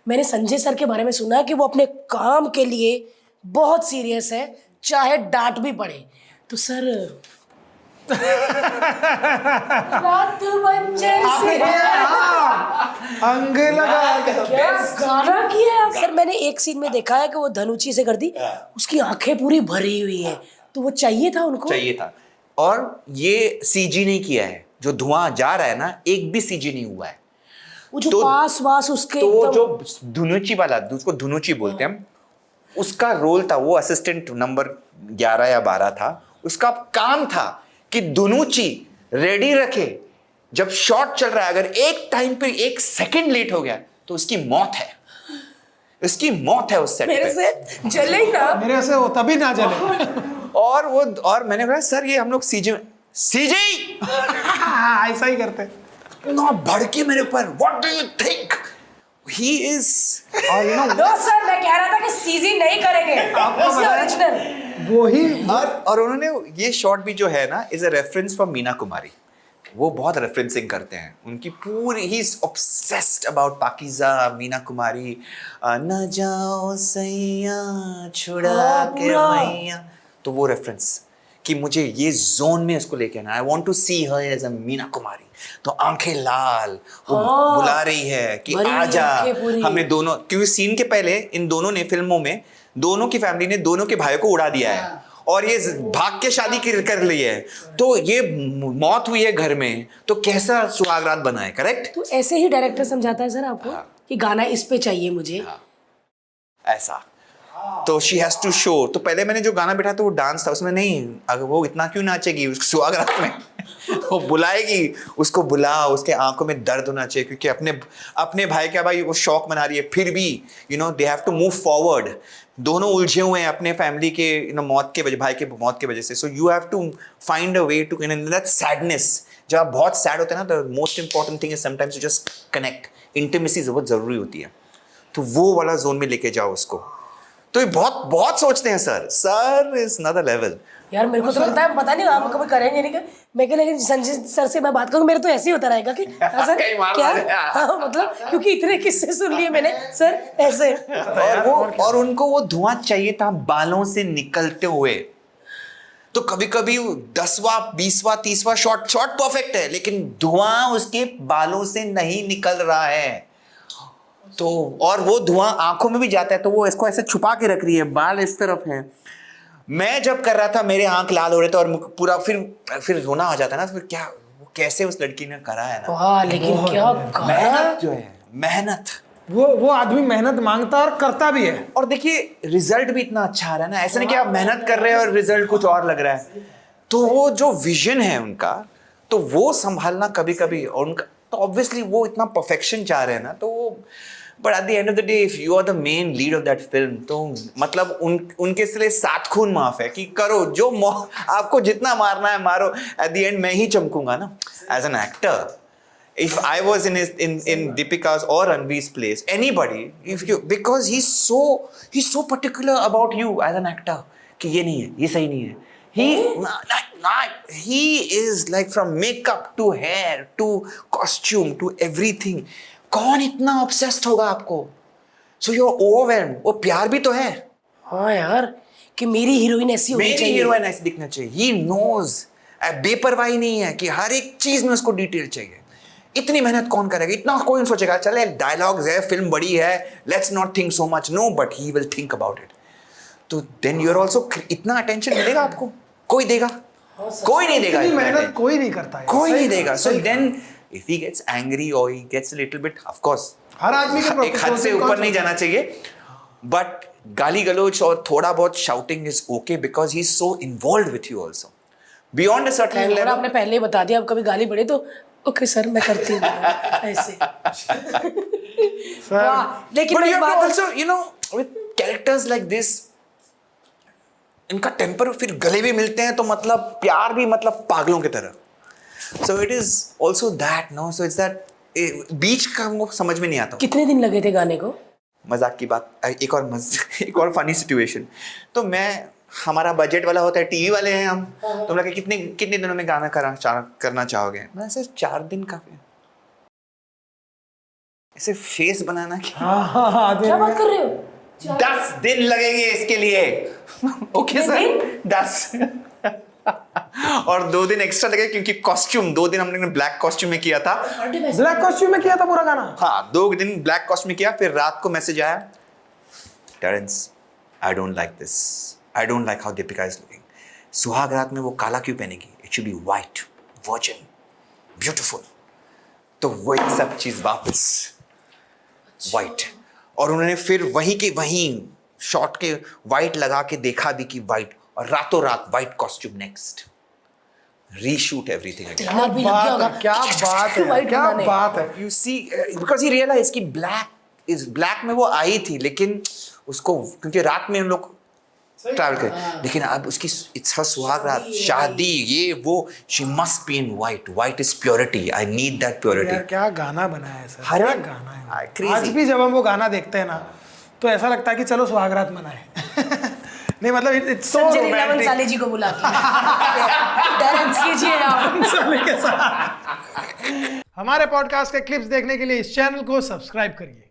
मैंने संजय सर के बारे में सुना है कि वो अपने काम के लिए बहुत सीरियस है, चाहे डांट भी पड़े। तो सर रात बंजर से अंग लगा क्या गाना किया है सर। मैंने एक सीन में देखा है कि वो धनुची से कर दी, उसकी आंखें पूरी भरी हुई है, तो वो चाहिए था उनको, चाहिए था। और ये सीजी नहीं किया है, जो धुआं जा रहा है ना, एक भी सीजी नहीं हुआ है। वो जो पास वास उसके तो एकदम जो धुनुची वाला, उसको धुनुची बोलते हैं हम, उसका रोल था, वो असिस्टेंट नंबर 11 या 12 था। उसका काम था कि धुनुची रेडी रखे, जब शॉट चल रहा है अगर एक टाइम पे 1 सेकंड लेट हो गया तो उसकी मौत है, उसकी मौत है उस सेट पे। मेरे से जले ही ना, मेरे से हो तभी ना जले। और मैंने कहा सर ये हम लोग सीजे ऐसा ही करते ना, भड़के मेरे ऊपर, what do you think he is, you know. No sir, मैं कह रहा था कि सीजी नहीं करेंगे, ओरिजिनल वो ही। और उन्होंने ये शॉट भी जो है ना, is a reference for Meena Kumari. वो बहुत रेफरेंसिंग करते हैं उनकी पूरी, he is obsessed about Pakeezah, Meena Kumari, न जाओ सैया छुड़ा के मैया। तो वो रेफरेंस कि मुझे ये जोन में इसको लेके आना, I want to see her as a Meena Kumari. तो आंखें लाल, वो बुला रही है कि आजा। हमने दोनों, क्योंकि सीन के पहले इन दोनों ने फिल्मों में, दोनों की फैमिली ने दोनों के भाइयों को उड़ा दिया है और ये भाग के शादी कर ली है, तो ये मौत हुई है घर में, तो कैसा सुहागरात बना है, करेक्ट? तो ऐसे ही डायरेक्टर समझाता है सर आपको कि गाना इस पे चाहिए मुझे, ऐसा। तो शी हैज टू शो। तो पहले मैंने जो गाना बैठा था वो डांस था, उसमें नहीं, अगर वो इतना क्यों नाचेगी सुहागरात में वो बुलाएगी, उसको बुला, उसके आंखों में दर्द होना चाहिए, क्योंकि अपने भाई का, भाई वो शौक मना रही है, फिर भी you know they have to move forward. दोनों उलझे हुए हैं अपने फैमिली के मौत के वजह, भाई के मौत की वजह से। So you have to find a way to, in that sadness, जब आप बहुत सैड होते हैं ना, the most important thing is sometimes to just connect. Intimacy बहुत जरूरी होती है, तो वो वाला जोन में लेके जाओ उसको। तो ये बहुत बहुत सोचते हैं सर इज अनदर लेवल। यार मेरे को तो लगता है, पता नहीं आप कभी करेंगे नहीं, मैं क्या, लेकिन संजय सर से मैं बात करूँ, मेरे तो ऐसे ही होता रहेगा कि सर क्या, हाँ, मतलब क्योंकि इतने किस्से सुन लिए मैंने सर ऐसे। और उनको वो धुआं चाहिए था बालों से निकलते हुए। तो कभी कभी 10वां 20वां 30वां शॉट परफेक्ट है, लेकिन धुआं उसके बालों से नहीं निकल रहा है। तो और वो धुआं आंखों में भी जाता है, तो वो इसको ऐसे छुपा के रख रही है, बाल इस तरफ है। मैं जब कर रहा था, मेरे आंख लाल हो रहे थे और पूरा फिर रोना आ जाता है ना, तो फिर क्या, वो कैसे उस लड़की ने करा है ना। वाह, लेकिन क्या मेहनत जो है, मेहनत, वो आदमी मेहनत मांगता और करता भी है। और देखिए रिजल्ट भी इतना अच्छा आ रहा है ना, ऐसा नहीं कि आप मेहनत कर रहे हैं और रिजल्ट कुछ और लग रहा है। तो वो जो विजन है उनका, तो वो संभालना कभी कभी, और उनका तो ऑब्वियसली वो इतना परफेक्शन चाह रहे हैं ना, तो वो, but at the end of the day if you are the main lead of that film, तो मतलब उनके लिए 7 खून माफ है कि करो जो आपको जितना मारना है मारो, एट द एंड मैं ही चमकूंगा ना as an actor. If I was in Deepika's or Ranveer's place, anybody, if you, because he's so particular about you as an actor, कि ये नहीं है, ये सही नहीं है, he is like from makeup to hair to costume to everything. कौन इतना obsessed होगा आपको? So you're overwhelmed. वो प्यार भी तो है। हाँ यार, कि मेरी हीरोइन ऐसी होनी चाहिए, मेरी हीरोइन ऐसी दिखना चाहिए। He knows, बेपरवाही नहीं है कि हर एक चीज में उसको डिटेल चाहिए। इतनी मेहनत कौन करेगा? इतना कोई सोचेगा चले डायलॉग्स है, फिल्म बड़ी है, let's not think so much. No, but he will think about it. तो देन यू आर आल्सो, इतना अटेंशन मिलेगा आपको? कोई देगा? कोई नहीं देगा। मेहनत कोई नहीं करता है, कोई नहीं देगा। So then if he gets angry और he gets a little bit, of course हर आदमी के एक हद से ऊपर नहीं जाना चाहिए, बट गाली गलोच और थोड़ा बहुत shouting is okay, because he is so involved with you also beyond a certain level. आपने पहले ही बता दिया, अब कभी गाली पड़े तो ओके सर मैं करती हूँ ऐसे। लेकिन but you have to also, you know, with characters like this, इनका टेम्पर फिर गले भी मिलते हैं, तो मतलब प्यार भी मतलब पागलों की तरह। So it is also that, no? So it's that बीच का हमको समझ में नहीं आता। कितने दिन लगे थे गाने को? मजाक की बात, एक और फनी सिचुएशन। तो हमारा बजट वाला होता है, टीवी वाले हैं हम, तो हम कितने दिनों में गाना करना चाहोगे? मैं सिर्फ 4 दिन काफी। ऐसे फेस बनाना क्या? हाँ क्या बात कर रहे हो? 10 दिन लगेंगे इसके लिए। ओके सर, 10 और 2 दिन एक्स्ट्रा लगे क्योंकि कॉस्ट्यूम 2 दिन हमने ब्लैक कॉस्ट्यूम में किया था। ब्लैक कॉस्ट्यूम में किया था पूरा गाना। हाँ, 2 दिन ब्लैक कॉस्ट्यूम में किया, फिर रात को मैसेज आया, Terrence I don't like this, I don't like how Deepika is looking. सुहाग रात में वो काला क्यों पहनेगी? It should be white, virgin, beautiful. तो वही सब चीज वापस व्हाइट, और उन्होंने फिर वहीं के वहीं शॉट के व्हाइट लगा के देखा भी कि व्हाइट, और रातों रात white costume next, reshoot everything again. Trailer भी लग गया होगा। क्या बात है, White क्या बनाने। बात है। You see, because he realise कि ब्लैक में वो आई थी, लेकिन उसको क्योंकि रात में हम लोग ट्रैवल कर, लेकिन अब उसकी इट्स हर सुहाग रात, शादी, ये वो, she must be in white. White is purity, I need that purity. यार क्या गाना बनाया है सर, अरे, क्या गाना है। crazy। आज भी जब हम वो गाना देखते हैं ना तो ऐसा लगता है कि चलो सुहागरात मनाए। नहीं मतलब it's so Sanjay Leela romantic. Bhansali ji को बुला के डायरेक्ट कीजिए आप। हमारे पॉडकास्ट के क्लिप्स देखने के लिए इस चैनल को सब्सक्राइब करिए।